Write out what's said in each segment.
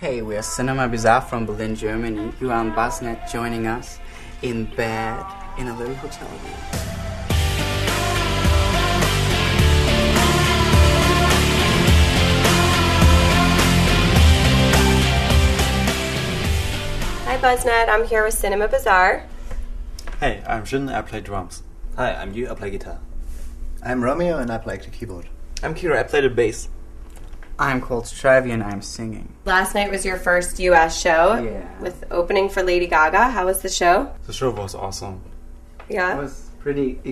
Hey, we are Cinema Bizarre from Berlin, Germany. You are on Buzznet joining us in bed in a little hotel room. Hi Buzznet, I'm here with Cinema Bizarre. Hey, I'm Jin, I play drums. Hi, I'm Yu, I play guitar. I'm Romeo and I play the keyboard. I'm Kira, I play the bass. I'm called Travi and I'm singing. Last night was your first US show with opening for Lady Gaga. How was the show? The show was awesome. Yeah. It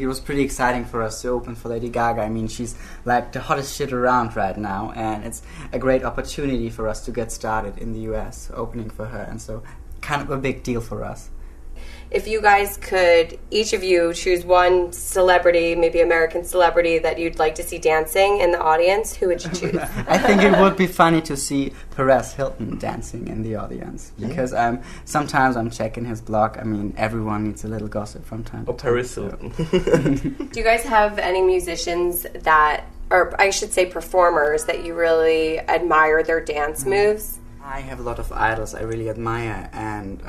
was pretty exciting for us to open for Lady Gaga. I mean, she's like the hottest shit around right now, and it's a great opportunity for us to get started in the US, opening for her, and so kind of a big deal for us. If you guys could, each of you, choose one celebrity, maybe American celebrity, that you'd like to see dancing in the audience, who would you choose? I think it would be funny to see Perez Hilton dancing in the audience, because sometimes I'm checking his blog. I mean, everyone needs a little gossip from time to time. Perez Hilton. Do you guys have any musicians that, or I should say performers, that you really admire their dance moves? I have a lot of idols I really admire, and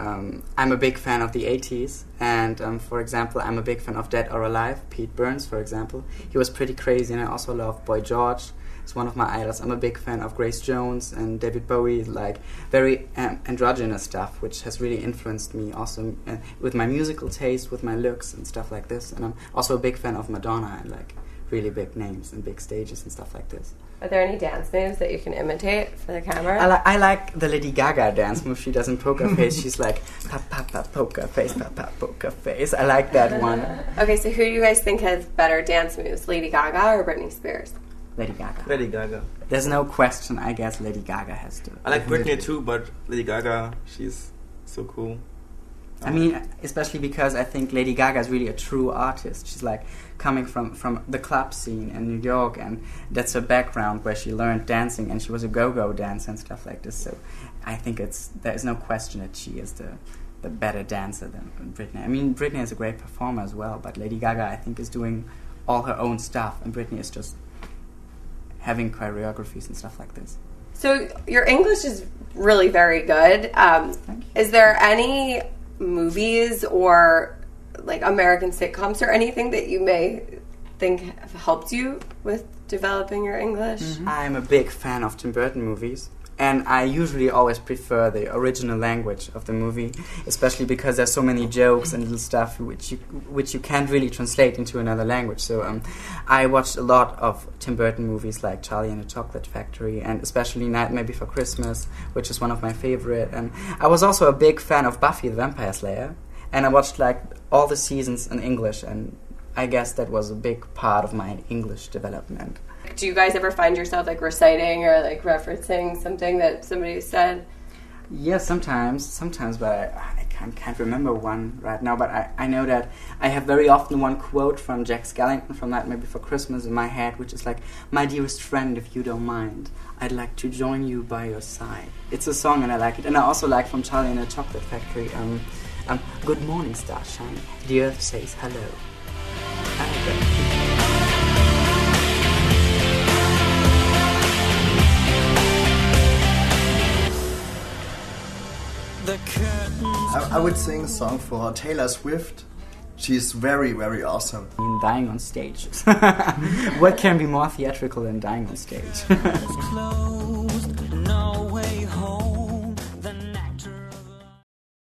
I'm a big fan of the 80s, and for example, I'm a big fan of Dead or Alive, Pete Burns, for example. He was pretty crazy, and I also love Boy George. It's one of my idols. I'm a big fan of Grace Jones and David Bowie, like very androgynous stuff, which has really influenced me also with my musical taste, with my looks and stuff like this. And I'm also a big fan of Madonna and like really big names and big stages and stuff like this. Are there any dance moves that you can imitate for the camera? I like the Lady Gaga dance move she does in Poker Face. She's like, pop, pop, pop, poker face, pop, pop, poker face. I like that one. Okay, so who do you guys think has better dance moves, Lady Gaga or Britney Spears? Lady Gaga. Lady Gaga. There's no question, I guess Lady Gaga has to. I like Britney too, but Lady Gaga, she's so cool. I mean, especially because I think Lady Gaga is really a true artist. She's like coming from the club scene in New York, and that's her background where she learned dancing, and she was a go-go dancer and stuff like this. So I think there's no question that she is the better dancer than Britney. I mean, Britney is a great performer as well, but Lady Gaga, I think, is doing all her own stuff, and Britney is just having choreographies and stuff like this. So your English is really very good. Thank you. Is there any movies or like American sitcoms or anything that you may think have helped you with developing your English? Mm-hmm. I'm a big fan of Tim Burton movies, and I usually always prefer the original language of the movie, especially because there's so many jokes and little stuff which you can't really translate into another language. So I watched a lot of Tim Burton movies like Charlie and the Chocolate Factory, and especially Nightmare Before Christmas, which is one of my favorite. And I was also a big fan of Buffy the Vampire Slayer, and I watched like all the seasons in English, and I guess that was a big part of my English development. Do you guys ever find yourself like reciting or like referencing something that somebody said? Yes, sometimes, but I can't remember one right now, but I know that I have very often one quote from Jack Skellington from Nightmare Before Christmas in my head, which is like, "My dearest friend, if you don't mind, I'd like to join you by your side." It's a song and I like it. And I also like from Charlie and the Chocolate Factory, "Good morning, starshine, the earth says hello." I like that. I would sing a song for Taylor Swift. She's very, very awesome. In Dying on Stage. What can be more theatrical than dying on stage?